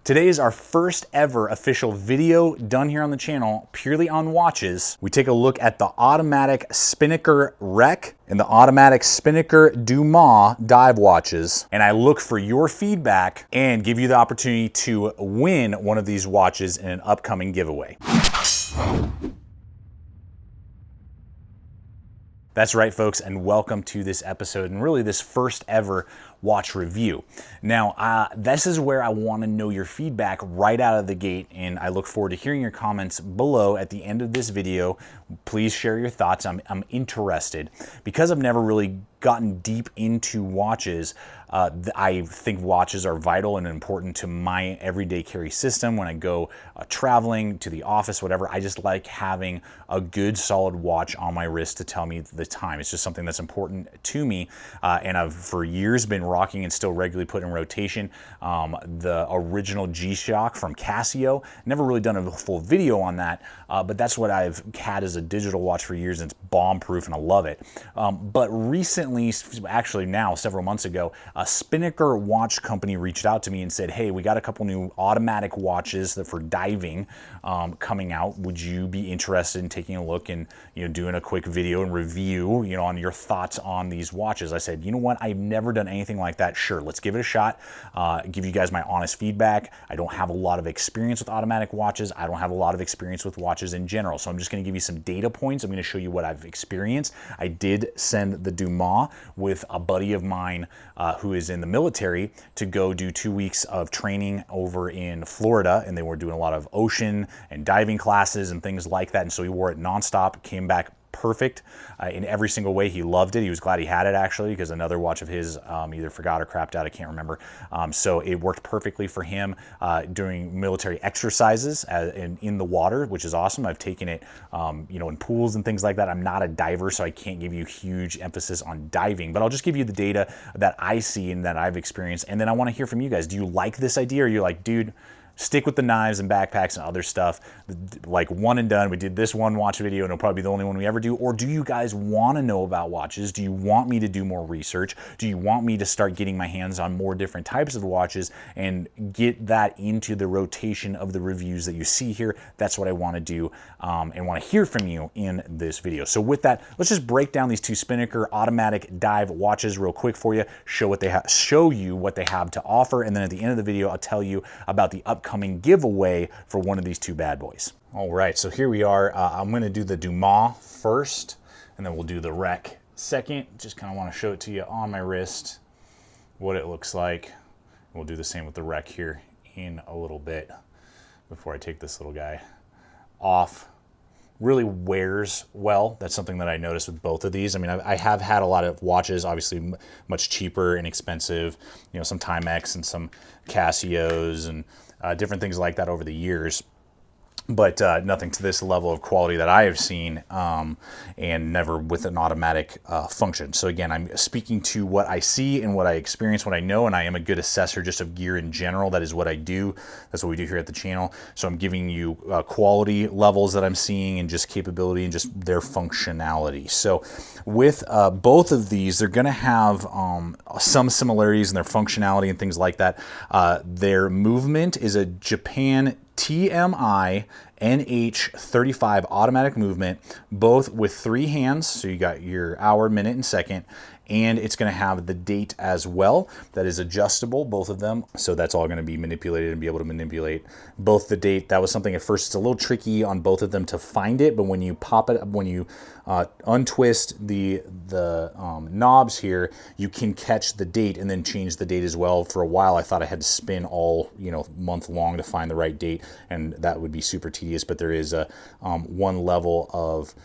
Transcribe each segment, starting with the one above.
Today is our first ever official video done here on the channel, purely on watches. We take a look at the automatic Spinnaker Rec and the automatic Spinnaker Dumas dive watches. And I look for your feedback and give you the opportunity to win one of these watches in an upcoming giveaway. That's right, folks, and welcome to this episode, and really this first ever watch review. Now, this is where I want to know your feedback right out of the gate, and I look forward to hearing your comments below at the end of this video. Please share your thoughts. I'm interested. Because I've never really gotten deep into watches, I think watches are vital and important to my everyday carry system. When I go traveling, to the office, whatever, I just like having a good solid watch on my wrist to tell me the time. It's just something that's important to me, and I've for years been rocking and still regularly put in rotation the original G-Shock from Casio. Never really done a full video on that, but that's what I've had as a digital watch for years, and it's bomb-proof and I love it. But recently, actually now several months ago, a Spinnaker watch company reached out to me and said, hey, we got a couple new automatic watches that for diving coming out. Would you be interested in taking a look and doing a quick video and review on your thoughts on these watches? I said, you know what, I've never done anything like that. Sure, let's give it a shot. Give you guys my honest feedback. I don't have a lot of experience with automatic watches. I don't have a lot of experience with watches in general, so I'm just going to give you some data points. I'm going to show you what I've experienced. I did send the Dumas with a buddy of mine who is in the military to go do 2 weeks of training over in Florida, and they were doing a lot of ocean and diving classes and things like that, and so he wore it nonstop, came back perfect in every single way. He loved it. He was glad he had it, actually, because another watch of his either forgot or crapped out. I can't remember. So it worked perfectly for him during military exercises in the water, which is awesome. I've taken it in pools and things like that. I'm not a diver, so I can't give you huge emphasis on diving, but I'll just give you the data that I see and that I've experienced. And then I want to hear from you guys. Do you like this idea, or are you like, dude, stick with the knives and backpacks and other stuff, like one and done? We did this one watch video and it'll probably be the only one we ever do. Or do you guys want to know about watches? Do you want me to do more research? Do you want me to start getting my hands on more different types of watches and get that into the rotation of the reviews that you see here? That's what I want to do and want to hear from you in this video. So with that, let's just break down these two Spinnaker automatic dive watches real quick for you, show you what they have to offer, and then at the end of the video, I'll tell you about the upcoming giveaway for one of these two bad boys. All right, so here we are. I'm going to do the Dumas first, and then we'll do the Rec second. Just kind of want to show it to you on my wrist, what it looks like. We'll do the same with the Rec here in a little bit before I take this little guy off. Really wears well. That's something that I noticed with both of these. I mean, I have had a lot of watches, obviously much cheaper and expensive, some Timex and some Casios and different things like that over the years, but nothing to this level of quality that I have seen, and never with an automatic function. So again, I'm speaking to what I see and what I experience, what I know, and I am a good assessor just of gear in general. That is what I do. That's what we do here at the channel. So I'm giving you quality levels that I'm seeing and just capability and just their functionality. So with both of these, they're going to have some similarities in their functionality and things like that. Their movement is a Japan TMI NH35 automatic movement, both with 3 hands. So you got your hour, minute, and second, and it's going to have the date as well. That is adjustable, both of them. So that's all going to be manipulated and be able to manipulate both the date. That was something at first, it's a little tricky on both of them to find it, but when you pop it, when you untwist the knobs here, you can catch the date and then change the date as well. For a while, I thought I had to spin all month long to find the right date, and that would be super tedious. But there is a one level of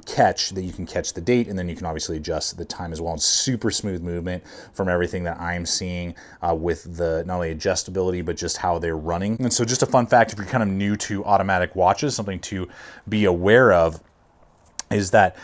catch that you can catch the date, and then you can obviously adjust the time as well. And super smooth movement from everything that I'm seeing with the not only adjustability but just how they're running. And so just a fun fact, if you're kind of new to automatic watches, something to be aware of is that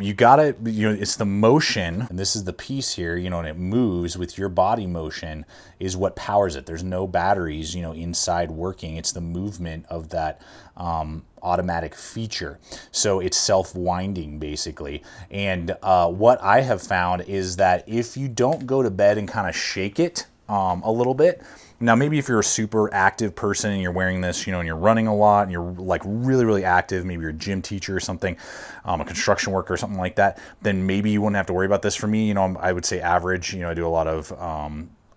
you gotta, it's the motion, and this is the piece here, and it moves with your body motion is what powers it. There's no batteries, inside working. It's the movement of that automatic feature. So it's self-winding basically. And what I have found is that if you don't go to bed and kind of shake it a little bit, Now, maybe if you're a super active person and you're wearing this, and you're running a lot and you're like really, really active, maybe you're a gym teacher or something, a construction worker or something like that, then maybe you wouldn't have to worry about this. For me, I would say average. I do a lot of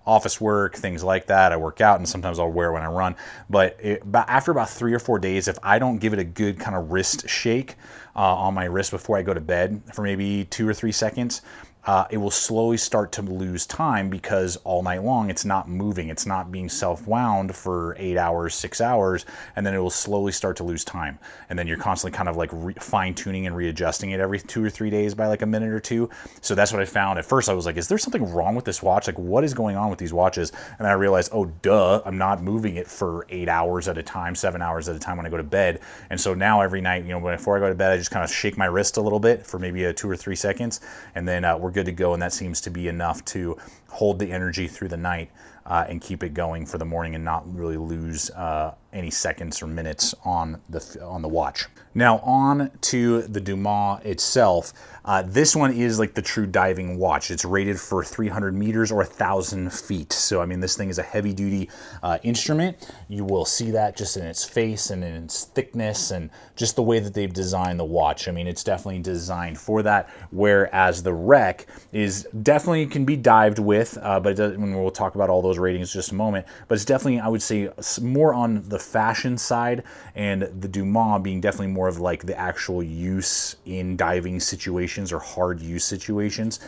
office work, things like that. I work out, and sometimes I'll wear it when I run. But after about 3 or 4 days, if I don't give it a good kind of wrist shake on my wrist before I go to bed for maybe 2 or 3 seconds, it will slowly start to lose time, because all night long it's not moving, it's not being self-wound for 8 hours, 6 hours, and then it will slowly start to lose time. And then you're constantly kind of like fine-tuning and readjusting it every 2 or 3 days by like a minute or two. So that's what I found. At first I was like, is there something wrong with this watch? Like, what is going on with these watches? And then I realized, oh duh, I'm not moving it for 8 hours at a time, 7 hours at a time when I go to bed. And so now every night, before I go to bed, I just kind of shake my wrist a little bit for maybe 2 or 3 seconds, and then we're good to go, and that seems to be enough to hold the energy through the night and keep it going for the morning, and not really lose any seconds or minutes on the watch. Now on to the Dumas itself. This one is like the true diving watch. It's rated for 300 meters or 1,000 feet. So I mean, this thing is a heavy duty instrument. You will see that just in its face and in its thickness and just the way that they've designed the watch. I mean, it's definitely designed for that, whereas the Rec is definitely can be dived with, but it does, we'll talk about all those ratings in just a moment, but it's definitely, I would say, more on the fashion side, and the Dumas being definitely more of like the actual use in diving situations or hard use situations,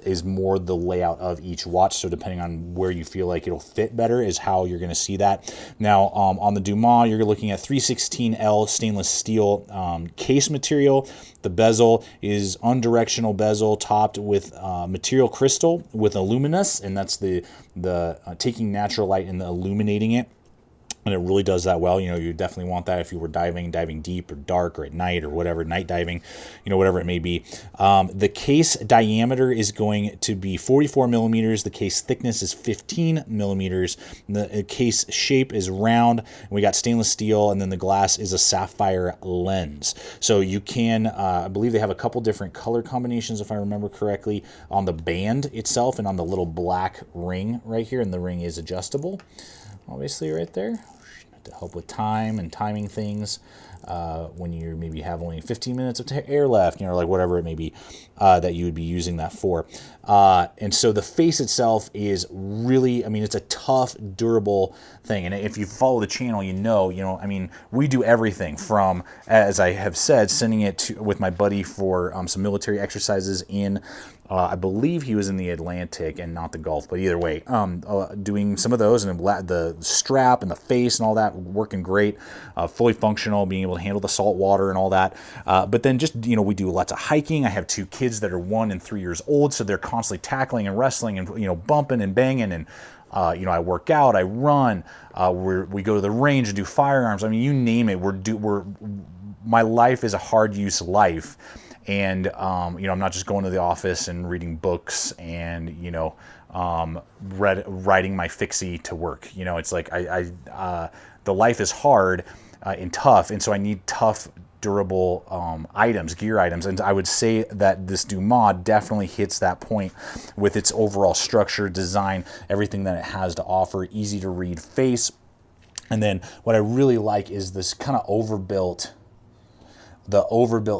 is more the layout of each watch. So depending on where you feel like it'll fit better is how you're going to see that. Now on the Dumas, you're looking at 316L stainless steel case material. The bezel is unidirectional bezel topped with material crystal with luminous, and that's the taking natural light and illuminating it. And it really does that well. You definitely want that if you were diving deep or dark or at night or whatever, night diving, whatever it may be. The case diameter is going to be 44 millimeters. The case thickness is 15 millimeters. The case shape is round. And we got stainless steel, and then the glass is a sapphire lens. So you can, I believe they have a couple different color combinations, if I remember correctly, on the band itself and on the little black ring right here. And the ring is adjustable, obviously, right there, to help with time and timing things when you maybe have only 15 minutes of air left, like whatever it may be that you would be using that for. And so the face itself is really, I mean, it's a tough, durable thing. And if you follow the channel, I mean, we do everything from, as I have said, sending it with my buddy for some military exercises in I believe he was in the Atlantic and not the Gulf, but either way, doing some of those, and the strap and the face and all that working great, fully functional, being able to handle the salt water and all that. But then just, we do lots of hiking. I have 2 kids that are 1 and 3 years old, so they're constantly tackling and wrestling and, bumping and banging. And, I work out, I run, we go to the range and do firearms. I mean, you name it. My life is a hard use life. And, I'm not just going to the office and reading books and, riding my fixie to work. It's like the life is hard and tough. And so I need tough, durable items, gear items. And I would say that this Dumas definitely hits that point with its overall structure, design, everything that it has to offer, easy to read face. And then what I really like is this kind of overbuilt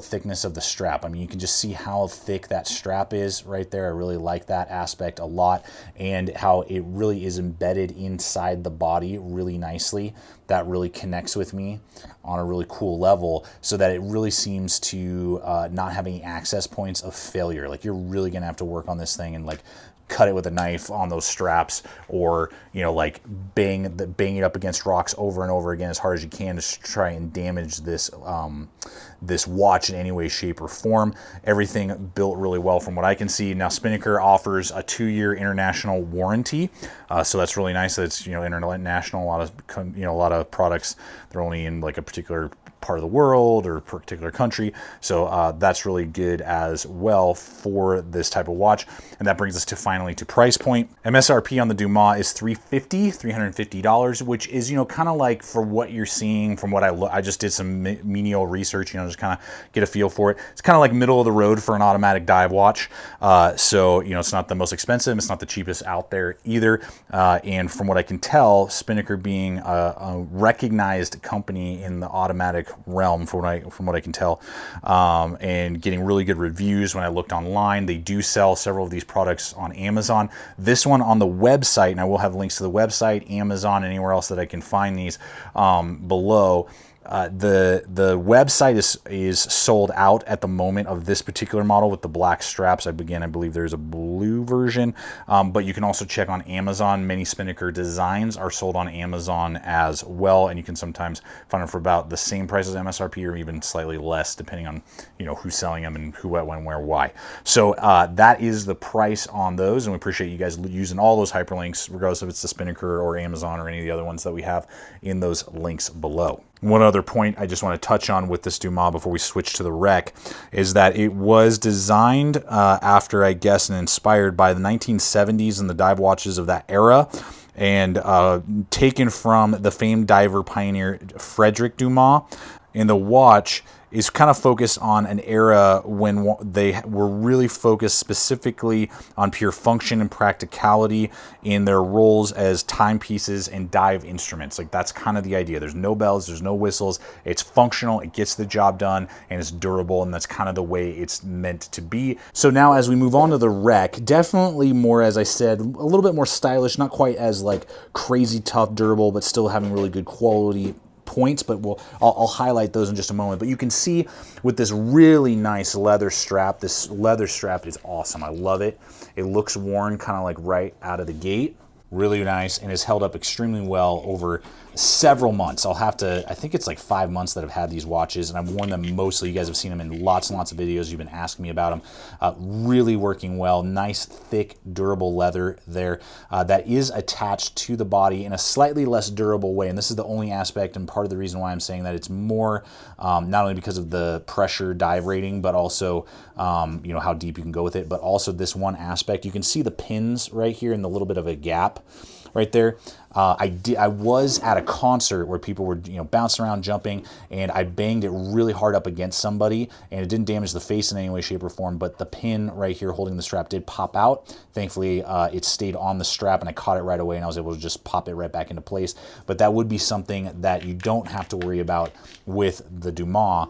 thickness of the strap. I mean, you can just see how thick that strap is right there. I really like that aspect a lot, and how it really is embedded inside the body really nicely. That really connects with me on a really cool level, so that it really seems to not have any access points of failure. Like, you're really gonna have to work on this thing and like cut it with a knife on those straps, or like bang it up against rocks over and over again as hard as you can to try and damage this watch in any way, shape, or form. Everything built really well from what I can see. Now, Spinnaker offers a 2-year international warranty, so that's really nice. That it's international. A lot of products, they're only in like a particular part of the world or particular country, so that's really good as well for this type of watch. And that brings us finally to price point. MSRP on the Dumas is $350, which is kind of like, for what you're seeing from what I just did some menial research, just kind of get a feel for it. It's kind of like middle of the road for an automatic dive watch. So it's not the most expensive, it's not the cheapest out there either. And from what I can tell, Spinnaker being a recognized company in the automatic realm, from what I can tell, and getting really good reviews when I looked online. They do sell several of these products on Amazon. This one on the website, and I will have links to the website, Amazon, and anywhere else that I can find these below. The website is sold out at the moment of this particular model with the black straps. I believe there's a blue version, but you can also check on Amazon. Many Spinnaker designs are sold on Amazon as well, and you can sometimes find them for about the same price as MSRP or even slightly less, depending on who's selling them and who, what, when, where, why. So that is the price on those, and we appreciate you guys using all those hyperlinks, regardless if it's the Spinnaker or Amazon or any of the other ones that we have in those links below. One other point I just want to touch on with this dumas before we switch to the wreck is that it was designed after, I guess, and inspired by the 1970s and the dive watches of that era, and taken from the famed diver pioneer Frederick Dumas. And the watch is kind of focused on an era when they were really focused specifically on pure function and practicality in their roles as timepieces and dive instruments. Like, that's kind of the idea. There's no bells, there's no whistles. It's functional, it gets the job done, and it's durable, and that's kind of the way it's meant to be. So now as we move on to the wreck, definitely more, as I said, a little bit more stylish, not quite as like crazy tough, durable, but still having really good quality points, but I'll highlight those in just a moment. But you can see with this really nice leather strap, this leather strap is awesome. I love it. It looks worn kind of like right out of the gate. Really nice, and has held up extremely well over several months. I think it's like 5 months that I've had these watches, and I've worn them mostly. You guys have seen them in lots and lots of videos. You've been asking me about them. Really working well. Nice, thick, durable leather there that is attached to the body in a slightly less durable way, and this is the only aspect and part of the reason why I'm saying that it's more, not only because of the pressure dive rating, but also how deep you can go with it, but also this one aspect. You can see the pins right here in the little bit of a gap right there. I was at a concert where people were bouncing around, jumping, and I banged it really hard up against somebody, and it didn't damage the face in any way, shape, or form, but the pin right here holding the strap did pop out. Thankfully, it stayed on the strap, and I caught it right away, and I was able to just pop it right back into place. But that would be something that you don't have to worry about with the Dumas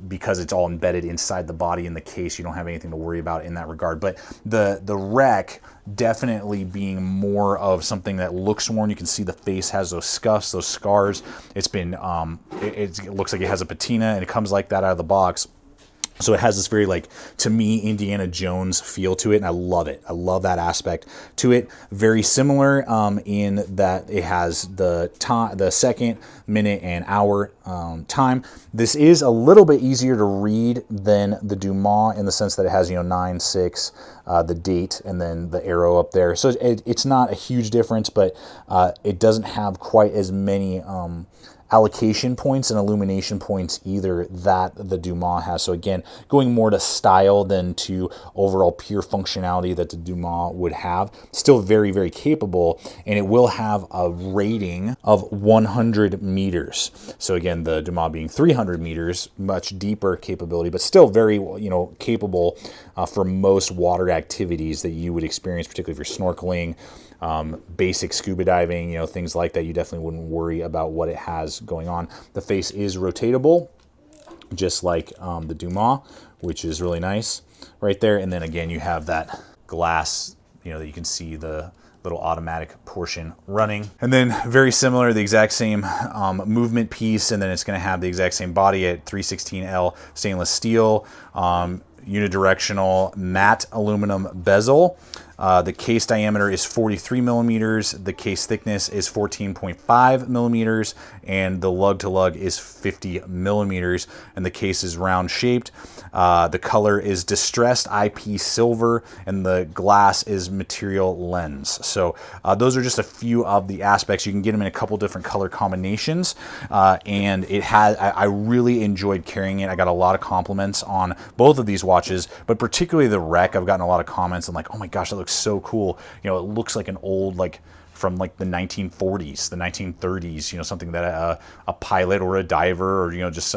because it's all embedded inside the body in the case. You don't have anything to worry about in that regard. But the wreck definitely being more of something that looks worn. You can see the face has those scuffs, those scars. It's been, it looks like it has a patina, and it comes like that out of the box. So it has this very, like, to me, Indiana Jones feel to it, and I love it. I love that aspect to it. Very similar in that it has the time, the second, minute, and hour time. This is a little bit easier to read than the Dumas in the sense that it has 9/6, the date, and then the arrow up there. So it's not a huge difference, but it doesn't have quite as many allocation points and illumination points either that the Dumas has. So again, going more to style than to overall pure functionality that the Dumas would have. Still very, very capable, and it will have a rating of 100 meters. So again, the Dumas being 300 meters, much deeper capability, but still very, capable for most water activities that you would experience, particularly if you're snorkeling, basic scuba diving, things like that. You definitely wouldn't worry about what it has going on. The face is rotatable, just like the Dumas, which is really nice right there. And then again, you have that glass, that you can see the little automatic portion running. And then very similar, the exact same movement piece, and then it's going to have the exact same body at 316L stainless steel, unidirectional matte aluminum bezel. The case diameter is 43 millimeters, the case thickness is 14.5 millimeters, and the lug to lug is 50 millimeters, and the case is round shaped. The color is distressed IP silver, and the glass is material lens. So those are just a few of the aspects. You can get them in a couple different color combinations, and it has. I really enjoyed carrying it. I got a lot of compliments on both of these watches, but particularly the wreck. I've gotten a lot of comments and like, oh my gosh, that looks so cool. It looks like an old from like the 1940s, the 1930s, you know, something that a pilot or a diver or, you know, just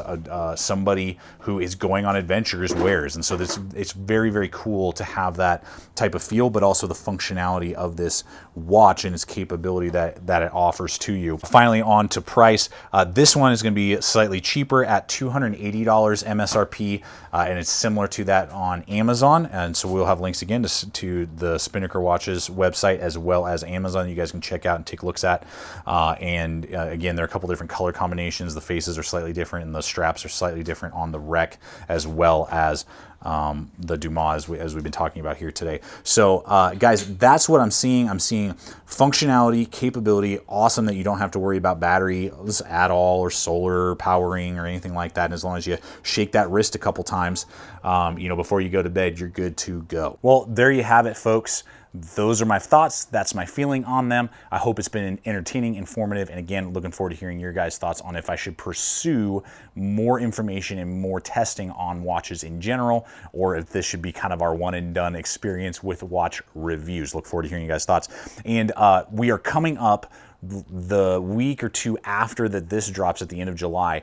somebody who is going on adventures wears. And so it's very, very cool to have that type of feel, but also the functionality of this watch and its capability that it offers to you. Finally, on to price. This one is going to be slightly cheaper at $280 MSRP, and it's similar to that on Amazon. And so we'll have links again to the Spinnaker watches website as well as Amazon. You guys can check out and take looks at. Again, there are a couple different color combinations. The faces are slightly different, and the straps are slightly different on the Rec as well as the dumas as we've been talking about here today. So guys, that's what I'm seeing. I'm seeing functionality, capability, awesome that you don't have to worry about batteries at all or solar powering or anything like that. And as long as you shake that wrist a couple times, you know, before you go to bed, you're good to go. Well, there you have it, folks. Those are my thoughts. That's my feeling on them. I hope it's been entertaining, informative, and again, looking forward to hearing your guys' thoughts on if I should pursue more information and more testing on watches in general, or if this should be kind of our one and done experience with watch reviews. Look forward to hearing you guys' thoughts. And we are coming up the week or two after that this drops at the end of July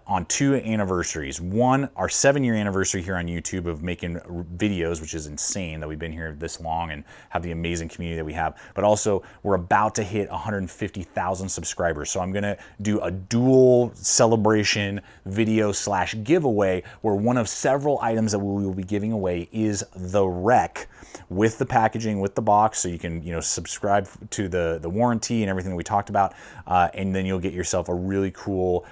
on 2 anniversaries. One, our 7-year anniversary here on YouTube of making videos, which is insane that we've been here this long and have the amazing community that we have. But also, we're about to hit 150,000 subscribers. So I'm gonna do a dual celebration video / giveaway where one of several items that we will be giving away is the Rec with the packaging, with the box, so you can, you know, subscribe to the warranty and everything that we talked about, and then you'll get yourself a really cool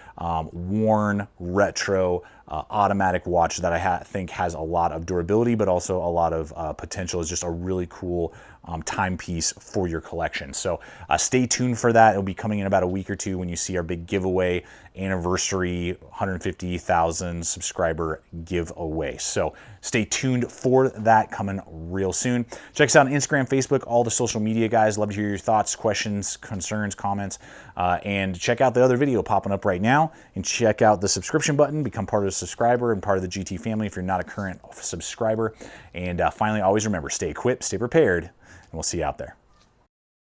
worn retro automatic watch that I think has a lot of durability, but also a lot of potential. Is just a really cool timepiece for your collection. So stay tuned for that. It'll be coming in about a week or two when you see our big giveaway anniversary 150,000 subscriber giveaway. So stay tuned for that, coming real soon. Check us out on Instagram, Facebook, all the social media, guys. Love to hear your thoughts, questions, concerns, comments, and check out the other video popping up right now, and check out the subscription button, become part of the subscriber and part of the GT family if you're not a current subscriber. And finally, always remember, stay equipped, stay prepared, and we'll see you out there.